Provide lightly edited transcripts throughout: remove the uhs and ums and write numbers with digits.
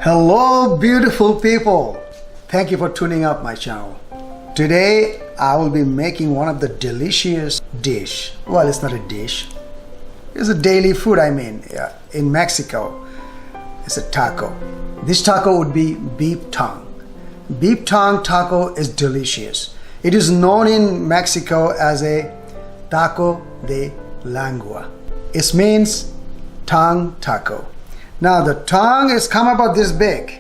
Hello beautiful people, thank you for tuning up my channel. Today I will be making one of the delicious dish. Well, it's not a dish, it's a daily food. In Mexico it's a taco. This taco would be beef tongue. Beef tongue taco is delicious. It is known in Mexico as a taco de lengua. It means tongue taco. Now the tongue is come about this big.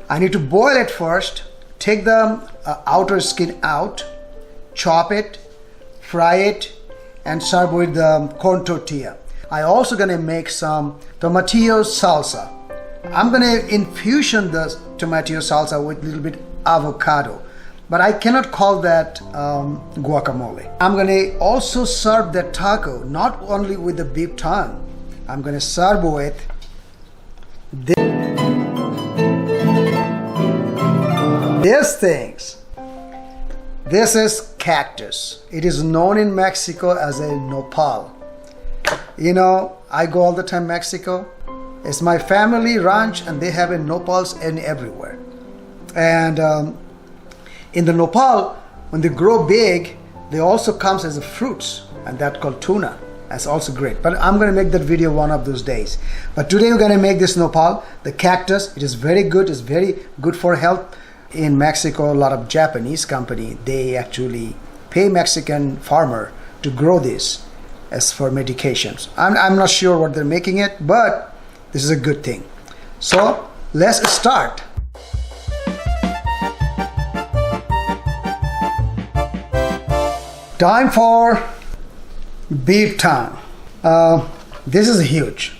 I need to boil it first, take the outer skin out, chop it, fry it, and serve with the corn tortilla. I also gonna make some tomatillo salsa. I'm gonna infusion the tomatillo salsa with a little bit avocado, but I cannot call that guacamole. I'm gonna also serve the taco not only with the beef tongue. I'm gonna serve with these things. This is cactus. It is known in Mexico as a nopal. You know, I go all the time Mexico. It's my family ranch and they have a nopals in everywhere. And in the nopal, when they grow big, they also comes as a fruits, and that's called tuna. That's also great. But I'm going to make that video one of those days. But today we're going to make this nopal, the cactus. It is very good. It's very good for health. In Mexico, a lot of Japanese company, they actually pay Mexican farmer to grow this as for medications. I'm not sure what they're making it, but this is a good thing. So let's start. Time for beef tongue. This is huge.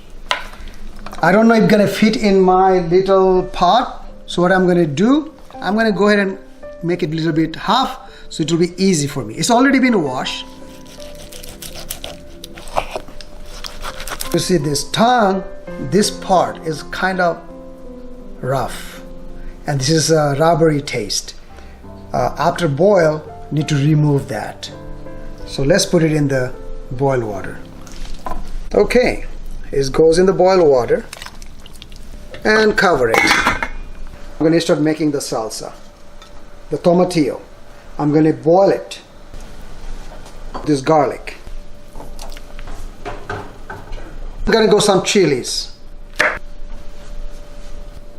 I don't know if it's gonna fit in my little pot. So what I'm gonna do, I'm gonna go ahead and make it a little bit half so it will be easy for me. It's already been washed. You see this tongue, this part is kind of rough, and this is a rubbery taste. After boil, need to remove that. So let's put it in the boiled water. Okay, it goes in the boiled water and cover it. I'm going to start making the salsa, the tomatillo. I'm going to boil it. This garlic. I'm going to go some chilies.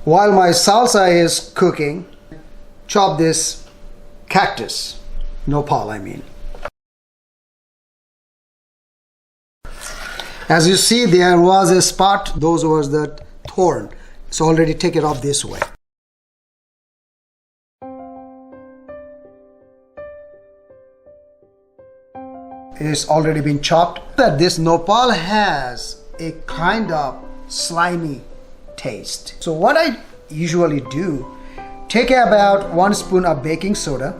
While my salsa is cooking, chop this cactus, nopal I mean. As you see, there was a spot, those was the thorn. So already take it off this way. It's already been chopped. That this nopal has a kind of slimy taste. So what I usually do, take about 1 spoon of baking soda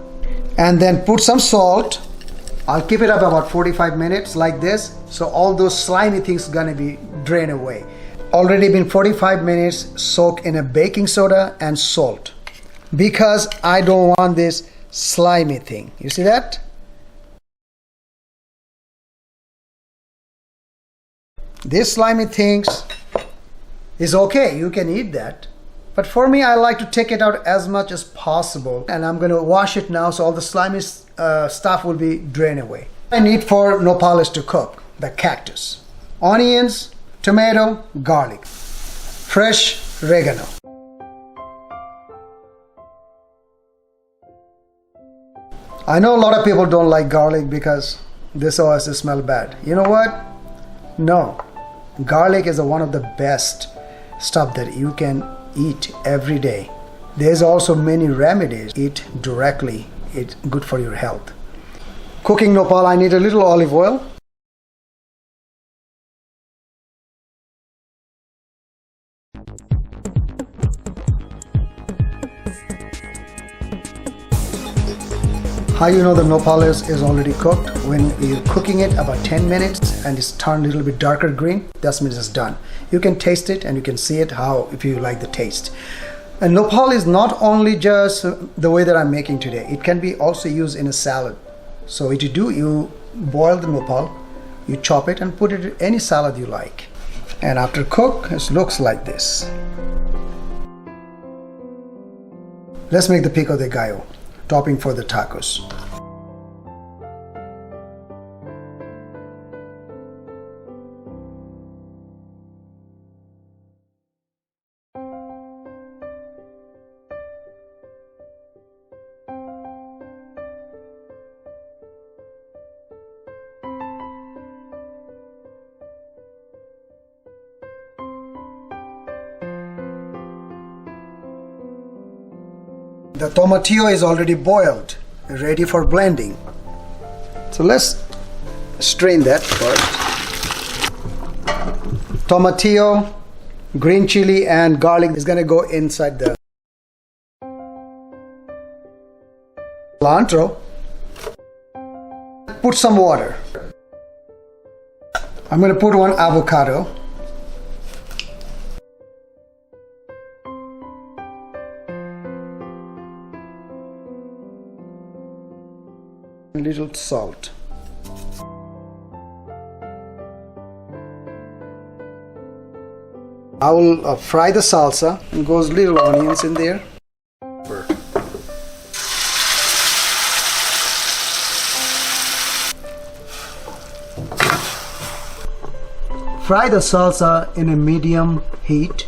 and then put some salt. I'll keep it up about 45 minutes like this, so all those slimy things gonna be drained away. Already been 45 minutes soaked in a baking soda and salt, because I don't want this slimy thing. You see that? These slimy things is okay, you can eat that. But for me, I like to take it out as much as possible. And I'm gonna wash it now so all the slimy stuff will be drained away. I need for nopales to cook, the cactus. Onions, tomato, garlic, fresh oregano. I know a lot of people don't like garlic because they saw us smell bad. You know what? No, garlic is one of the best stuff that you can eat every day. There's also many remedies. Eat directly, it's good for your health. Cooking nopal, I need a little olive oil. How you know the nopal is already cooked? When you're cooking it about 10 minutes and it's turned a little bit darker green, that means it's done. You can taste it and you can see it how if you like the taste. And nopal is not only just the way that I'm making today. It can be also used in a salad. So what you do, you boil the nopal, you chop it and put it in any salad you like. And after cook, it looks like this. Let's make the pico de gallo, topping for the tacos. The tomatillo is already boiled, ready for blending. So let's strain that first. Tomatillo, green chili and garlic is going to go inside the cilantro. Put some water. I'm going to put one avocado. A little salt. I will fry the salsa and goes little onions in there. Fry the salsa in a medium heat.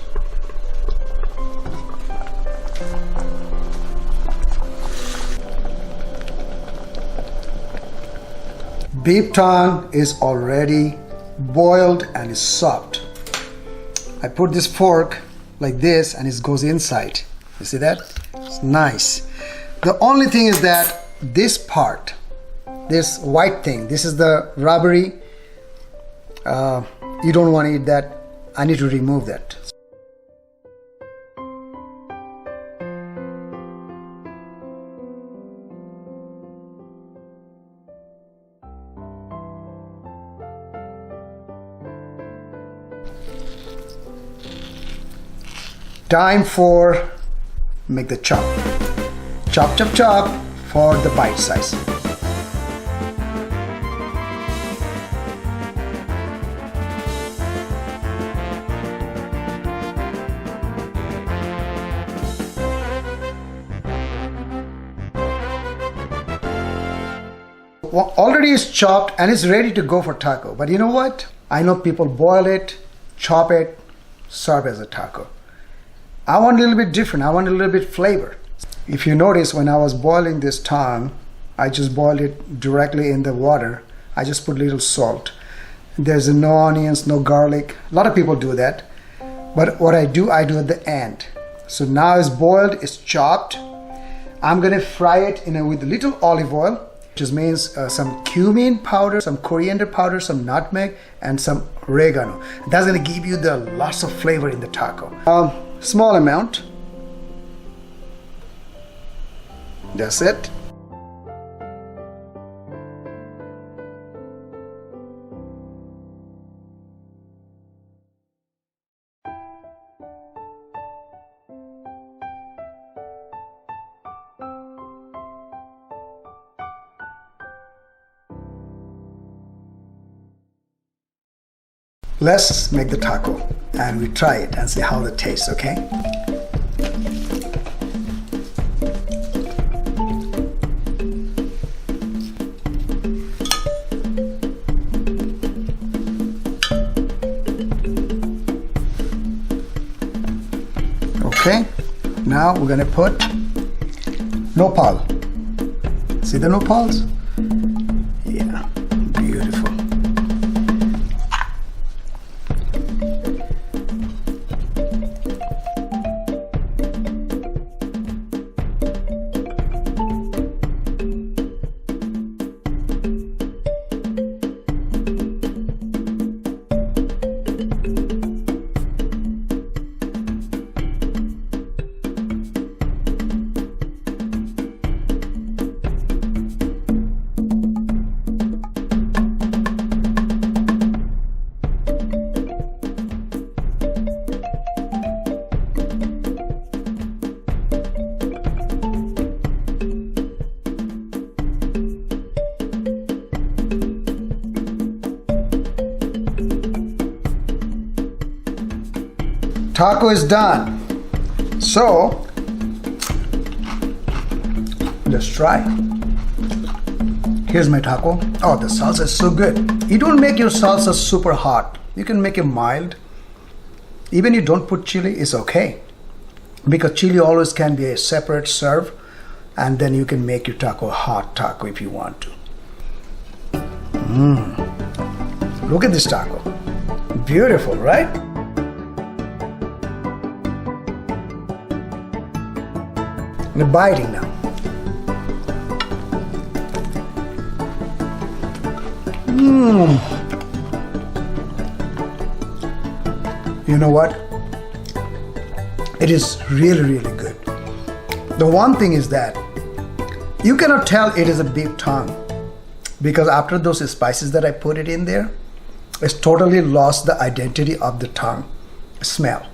Beef tongue is already boiled and is soft. I put this fork like this and it goes inside. You see that? It's nice. The only thing is that this part, this white thing, this is the rubbery. You don't want to eat that. I need to remove that. Time for make the chop. Chop, chop, chop for the bite size. Well, already it's chopped and it's ready to go for taco. But you know what? I know people boil it, chop it, serve as a taco. I want a little bit different. I want a little bit flavor. If you notice, when I was boiling this tongue, I just boiled it directly in the water. I just put a little salt. There's no onions, no garlic. A lot of people do that. But what I do at the end. So now it's boiled, it's chopped. I'm gonna fry it with a little olive oil, which means some cumin powder, some coriander powder, some nutmeg, and some oregano. That's gonna give you the lots of flavor in the taco. Small amount. That's it. Let's make the taco and we try it and see how it tastes, okay? Okay, now we're gonna put nopal. See the nopals? Yeah, beautiful. Taco is done. So Let's try. Here's my taco. Oh, the salsa is so good. You don't make your salsa super hot. You can make it mild. Even you don't put chili, it's okay. Because chili always can be a separate serve, and then you can make your taco a hot taco if you want to. Look at this taco. Beautiful, right? And biting now. You know what? It is really, really good. The one thing is that you cannot tell it is a beef tongue, because after those spices that I put it in there, it's totally lost the identity of the tongue smell.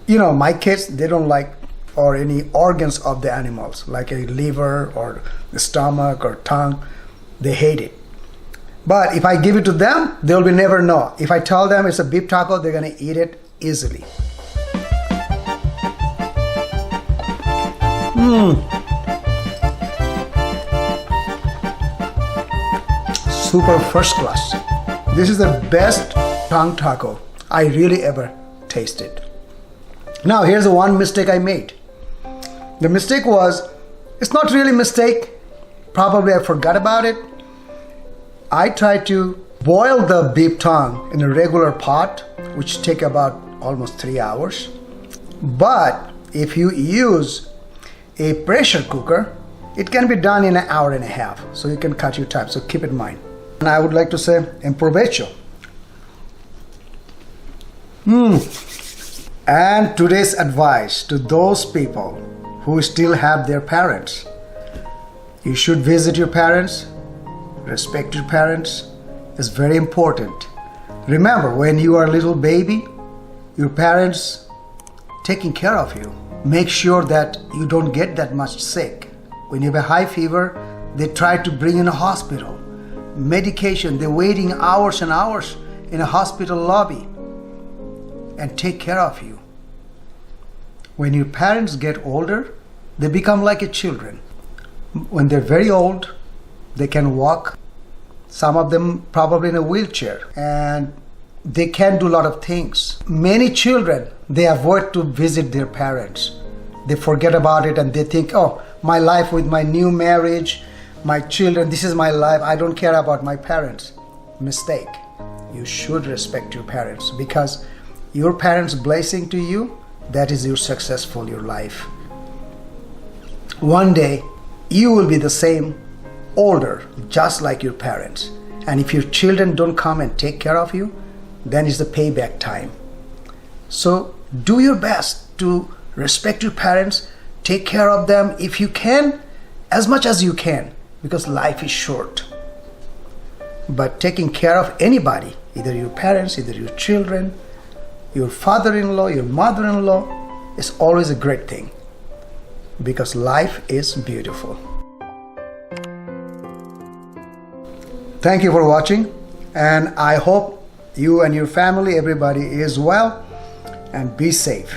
You know, my kids, they don't like or any organs of the animals, like a liver or the stomach or tongue. They hate it. But if I give it to them, they'll be never know. If I tell them it's a beef taco, they're gonna eat it easily. Super first class. This is the best tongue taco I really ever tasted. Now here's the one mistake I made. The mistake was, it's not really a mistake, probably I forgot about it. I tried to boil the beef tongue in a regular pot, which take about almost 3 hours. But if you use a pressure cooker, it can be done in 1.5 hours. So you can cut your time, so keep in mind. And I would like to say, en provecho. And today's advice to those people who still have their parents. You should visit your parents, respect your parents. It's very important. Remember, when you are a little baby, your parents taking care of you. Make sure that you don't get that much sick. When you have a high fever, they try to bring you in a hospital. Medication, they're waiting hours and hours in a hospital lobby and take care of you. When your parents get older, they become like a children. When they're very old, they can walk. Some of them probably in a wheelchair, and they can do a lot of things. Many children, they avoid to visit their parents. They forget about it and they think, oh, my life with my new marriage, my children, this is my life, I don't care about my parents. Mistake. You should respect your parents, because your parents' blessing to you, that is your successful, your life. One day, you will be the same, older, just like your parents. And if your children don't come and take care of you, then it's the payback time. So do your best to respect your parents, take care of them if you can, as much as you can, because life is short. But taking care of anybody, either your parents, either your children, your father-in-law, your mother-in-law, is always a great thing, because life is beautiful. Thank you for watching, and I hope you and your family, everybody is well, and be safe.